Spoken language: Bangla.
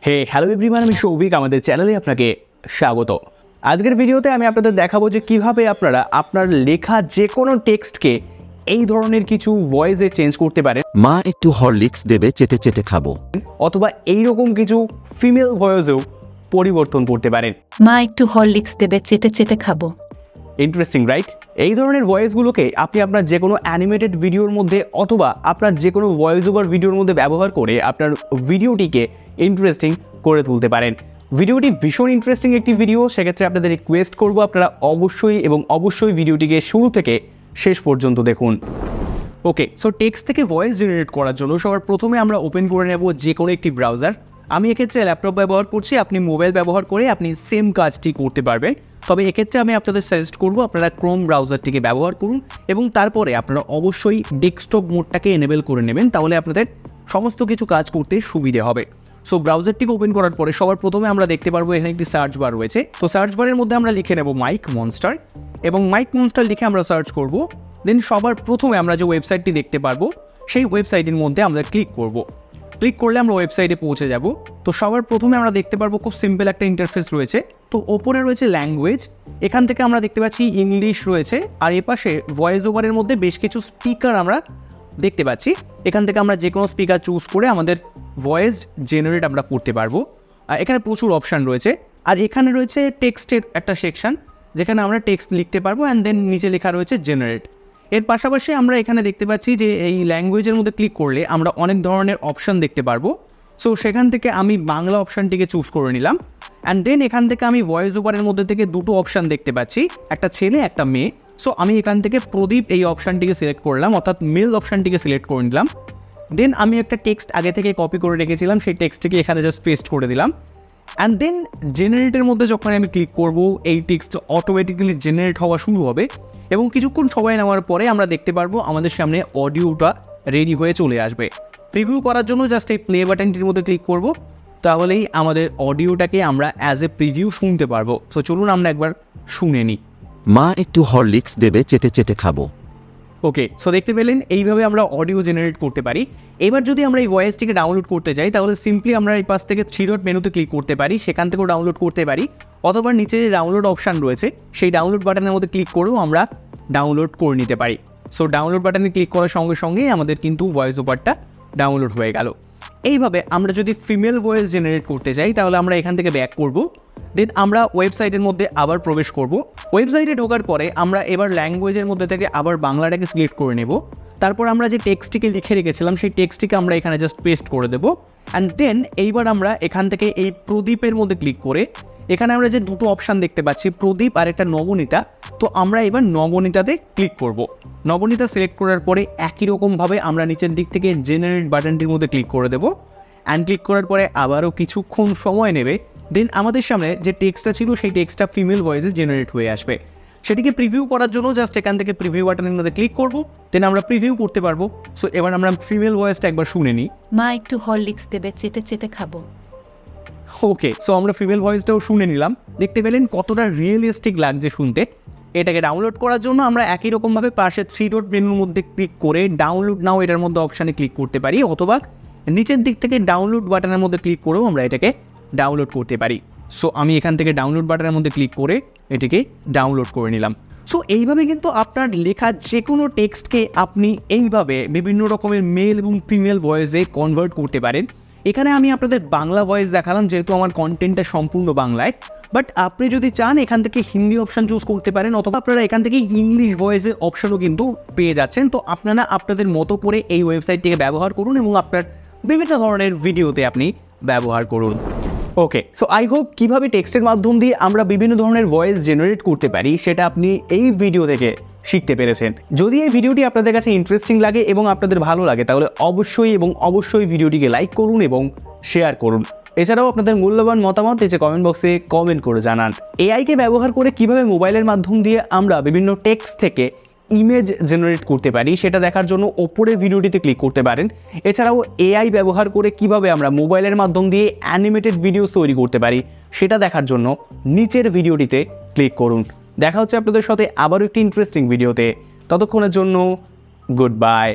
হ্যালো এভরিওয়ান, আমি শৌভিক, আমাদের চ্যানেলে আপনাকে স্বাগত। আজকের ভিডিওতে আমি আপনাদের দেখাবো যে কিভাবে আপনারা আপনার লেখা যে কোনো টেক্সটকে এই ধরনের কিছু ভয়েসে চেঞ্জ করতে পারেন, মা একটু হরলিক্স দেবে, চেটে চেটে খাবো। অথবা এইরকম কিছু ফিমেল ভয়েসেও পরিবর্তন করতে পারেন। মা একটু হরলিক্স দেবে, চেটে চেটে খাবো। Interesting, right? এই ধরনের ভয়েসগুলোকে আপনি আপনার যে কোনো অ্যানিমেটেড ভিডিওর মধ্যে অথবা আপনার যে কোনো ভয়েস ওভার ভিডিওর মধ্যে ব্যবহার করে আপনার ভিডিওটিকে ইন্টারেস্টিং করে তুলতে পারেন। ভিডিওটি ভীষণ ইন্টারেস্টিং একটি ভিডিও, সেক্ষেত্রে আপনাদের রিকোয়েস্ট করবো আপনারা অবশ্যই ভিডিওটিকে শুরু থেকে শেষ পর্যন্ত দেখুন। ওকে, সো টেক্সট থেকে ভয়েস জেনারেট করার জন্য সবার প্রথমে আমরা ওপেন করে নেব যে কোনো একটি ব্রাউজার। আমি এক্ষেত্রে ল্যাপটপ ব্যবহার করছি, আপনি মোবাইল ব্যবহার করে আপনি সেম কাজটি করতে পারবেন। তবে এক্ষেত্রে আমি আপনাদের সাজেস্ট করবো আপনারা ক্রোম ব্রাউজারটিকে ব্যবহার করুন এবং তারপরে আপনারা অবশ্যই ডেস্কটপ মোডটাকে এনেবেল করে নেবেন, তাহলে আপনাদের সমস্ত কিছু কাজ করতে সুবিধে হবে। সো ব্রাউজারটিকে ওপেন করার পরে সবার প্রথমে আমরা দেখতে পারবো এখানে একটি সার্চ বার রয়েছে। তো সার্চ বারের মধ্যে আমরা লিখে নেব মাইক মনস্টার এবং মাইক মনস্টার লিখে আমরা সার্চ করব। দেন সবার প্রথমে আমরা যে ওয়েবসাইটটি দেখতে পারবো সেই ওয়েবসাইটের মধ্যে আমরা ক্লিক করব। ক্লিক করলে আমরা ওয়েবসাইটে পৌঁছে যাব। তো সবার প্রথমে আমরা দেখতে পারবো খুব সিম্পল একটা ইন্টারফেস রয়েছে। তো ওপরে রয়েছে ল্যাঙ্গুয়েজ, এখান থেকে আমরা দেখতে পাচ্ছি ইংলিশ রয়েছে, আর এপাশে ভয়েস ওভারের মধ্যে বেশ কিছু স্পিকার আমরা দেখতে পাচ্ছি। এখান থেকে আমরা যে কোনো স্পিকার চুজ করে আমাদের ভয়েস জেনারেট আমরা করতে পারবো। আর এখানে প্রচুর অপশান রয়েছে, আর এখানে রয়েছে টেক্সটের একটা সেকশন যেখানে আমরা টেক্সট লিখতে পারবো, অ্যান্ড দেন নিচে লেখা রয়েছে জেনারেট। এর পাশাপাশি আমরা এখানে দেখতে পাচ্ছি যে এই ল্যাঙ্গুয়েজের মধ্যে ক্লিক করলে আমরা অনেক ধরনের অপশান দেখতে পারবো। সো সেখান থেকে আমি বাংলা অপশানটিকে চুজ করে নিলাম, অ্যান্ড দেন এখান থেকে আমি ভয়েস ওভারের মধ্যে থেকে দুটো অপশান দেখতে পাচ্ছি, একটা ছেলে একটা মেয়ে। সো আমি এখান থেকে প্রদীপ এই অপশানটিকে সিলেক্ট করলাম, অর্থাৎ মেল অপশানটিকে সিলেক্ট করে নিলাম। দেন আমি একটা টেক্সট আগে থেকে কপি করে রেখেছিলাম, সেই টেক্সটটিকে এখানে জাস্ট পেস্ট করে দিলাম, অ্যান্ড দেন জেনারেটের মধ্যে যখন আমি ক্লিক করব এই টেক্সট অটোমেটিক্যালি জেনারেট হওয়া শুরু হবে এবং কিছুক্ষণ সময় নেওয়ার পরে আমরা দেখতে পারবো আমাদের সামনে অডিওটা রেডি হয়ে চলে আসবে। প্রিভিউ করার জন্য জাস্ট এই প্লে বাটনটির মধ্যে ক্লিক করব, তাহলেই আমাদের অডিওটাকে আমরা অ্যাজ এ প্রিভিউ শুনতে পারবো। সো চলুন আমরা একবার শুনে নিই। মা একটু হরলিক্স দেবে, চেটে চেটে খাবো। ওকে, সো দেখতে পেলেন এইভাবে আমরা অডিও জেনারেট করতে পারি। এবার যদি আমরা এই ভয়েসটিকে ডাউনলোড করতে চাই তাহলে সিম্পলি আমরা এই পাশ থেকে 3 ডট মেনুতে ক্লিক করতে পারি, সেখান থেকেও ডাউনলোড করতে পারি, অথবা নিচে যে ডাউনলোড অপশান রয়েছে সেই ডাউনলোড বাটনের মধ্যে ক্লিক করেও আমরা ডাউনলোড করে নিতে পারি। সো ডাউনলোড বাটনে ক্লিক করার সঙ্গে সঙ্গেই আমাদের কিন্তু ভয়েস ওভারটা ডাউনলোড হয়ে গেল। এইভাবে আমরা যদি ফিমেল ভয়েস জেনারেট করতে চাই তাহলে আমরা এখান থেকে ব্যাক করব, দেন আমরা ওয়েবসাইটের মধ্যে আবার প্রবেশ করব। ওয়েবসাইটে ঢোকার পরে আমরা এবার ল্যাঙ্গুয়েজের মধ্যে থেকে আবার বাংলাটাকে সিলেক্ট করে নেব। তারপর আমরা যে টেক্সটটিকে লিখে রেখেছিলাম সেই টেক্সটটিকে আমরা এখানে জাস্ট পেস্ট করে দেবো, অ্যান্ড দেন এইবার আমরা এখান থেকে এই প্রদীপের মধ্যে ক্লিক করে এখানে আমরা যে দুটো অপশান দেখতে পাচ্ছি, প্রদীপ আর একটা নবনীতা, তো আমরা এবার নবনীতাতে ক্লিক করব। নবনীতা সিলেক্ট করার পরে একই রকমভাবে আমরা নিচের দিক থেকে জেনারেট বাটনটির মধ্যে ক্লিক করে দেবো, অ্যান্ড ক্লিক করার পরে আবারও কিছুক্ষণ সময় নেবে। দেন আমাদের সামনে যে টেক্সটটা ছিল সেই টেক্সটটা ফিমেল ভয়েসে জেনারেট হয়ে আসবে। সেটিকে প্রিভিউ করার জন্য জাস্ট এখান থেকে প্রিভিউ বাটনের মধ্যে ক্লিক করব, দেন আমরা প্রিভিউ করতে পারবো। সো এবার আমরা ফিমেল ভয়েসটা একবার শুনে নিই। মা একটু হরলিক্স দেবে, চেটে চেটে খাবো। ওকে, সো আমরা ফিমেল ভয়েসটাও শুনে নিলাম। দেখতে পেলেন কতটা রিয়েলিস্টিক লাগছে শুনতে। এটাকে ডাউনলোড করার জন্য আমরা একই রকমভাবে পাশে 3 ডট মেনুর মধ্যে ক্লিক করে ডাউনলোড নাও এটার মধ্যে অপশানে ক্লিক করতে পারি, অথবা নিচের দিক থেকে ডাউনলোড বাটনের মধ্যে ক্লিক করেও আমরা এটাকে ডাউনলোড করতে পারি। সো আমি এখান থেকে ডাউনলোড বাটনের মধ্যে ক্লিক করে এটিকে ডাউনলোড করে নিলাম। সো এইভাবে কিন্তু আপনার লেখা যে কোনো টেক্সটকে আপনি এইভাবে বিভিন্ন রকমের মেল এবং ফিমেল ভয়েসে কনভার্ট করতে পারেন। এখানে আমি আপনাদের বাংলা ভয়েস দেখালাম যেহেতু আমার কন্টেন্টটা সম্পূর্ণ বাংলায়, বাট আপনি যদি চান এখান থেকে হিন্দি অপশান চুজ করতে পারেন, অথবা আপনারা এখান থেকে ইংলিশ ভয়েসের অপশানও কিন্তু পেয়ে যাচ্ছেন। তো আপনারা আপনাদের মতো করে এই ওয়েবসাইটটিকে ব্যবহার করুন এবং আপনার বিভিন্ন ধরনের ভিডিওতে আপনি ব্যবহার করুন। ওকে, সো আই হোপ কীভাবে টেক্সটের মাধ্যম দিয়ে আমরা বিভিন্ন ধরনের ভয়েস জেনারেট করতে পারি সেটা আপনি এই ভিডিও থেকে শিখতে পেরেছেন। যদি এই ভিডিওটি আপনাদের কাছে ইন্টারেস্টিং লাগে এবং আপনাদের ভালো লাগে তাহলে অবশ্যই ভিডিওটিকে লাইক করুন এবং শেয়ার করুন। এছাড়াও আপনাদের মূল্যবান মতামত নিচে কমেন্ট বক্সে কমেন্ট করে জানান। এআইকে ব্যবহার করে কিভাবে মোবাইলের মাধ্যম দিয়ে আমরা বিভিন্ন টেক্সট থেকে ইমেজ জেনারেট করতে পারি সেটা দেখার জন্য ওপরের ভিডিওটিতে ক্লিক করতে পারেন। এছাড়াও এআই ব্যবহার করে কিভাবে আমরা মোবাইলের মাধ্যম দিয়ে অ্যানিমেটেড ভিডিওস তৈরি করতে পারি সেটা দেখার জন্য নিচের ভিডিওটিতে ক্লিক করুন। দেখা হচ্ছে আপনাদের সাথে আবারও একটি ইন্টারেস্টিং ভিডিওতে। ততক্ষণের জন্য গুড বাই।